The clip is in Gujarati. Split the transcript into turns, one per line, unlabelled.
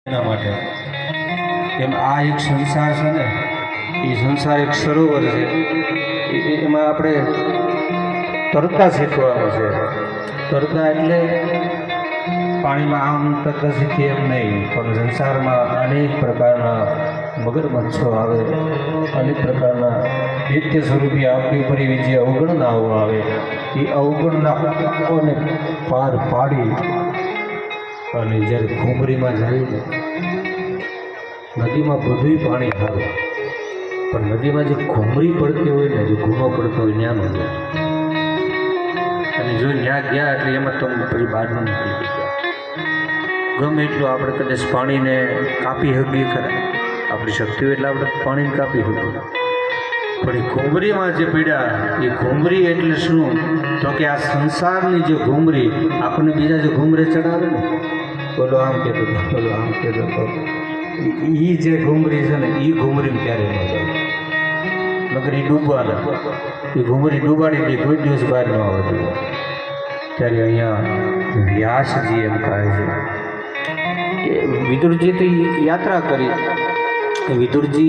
એના માટે એમ આ એક સંસાર છે ને, એ સંસાર એક સરોવર છે. એમાં આપણે તરતા શીખવાનું છે. તરતા એટલે પાણીમાં આમ તરતા શીખીએ એમ નહીં, પણ સંસારમાં અનેક પ્રકારના મગરમચ્છો આવે, અનેક પ્રકારના નિત્ય સ્વરૂપી આપણી ઉપર જે અવગણનાઓ આવે, એ અવગણનાઓને પાર પાડી અને જ્યારે ઘૂમરીમાં જાય ને, નદીમાં બધું પાણી સારું, પણ નદીમાં જે ઘૂમરી પડતી હોય ને, જે ઘૂમો પડતો હોય ત્યાં ન જાય. અને જો ત્યાં ગયા એટલે એમાં તમે પછી બહાર ન નીકળી ગયા. ગમે એટલું આપણે કદાચ પાણીને કાપી શકીએ ખરા, આપણી શક્તિ હોય એટલે આપણે પાણીને કાપી શકીએ, પણ એ ઘૂમરીમાં જે પીડા, એ ઘૂમરી એટલે શું? તો કે આ સંસારની જે ઘૂમરી આપણને બીજા જે ઘૂમરે ચડાવે ને, બોલો આમ કહેતો બોલો આમ કહેતો, એ જે ઘૂમરી છે ને, એ ઘૂમરીને ક્યારેય ન જાય. મગર એ ડૂબવાના, એ ઘૂમરી ડૂબાડી દે, કોઈ દિવસ બહાર ન આવે. ત્યારે અહીંયા વ્યાસજી એમ કહે છે કે વિદુરજી તો યાત્રા કરી. વિદુરજી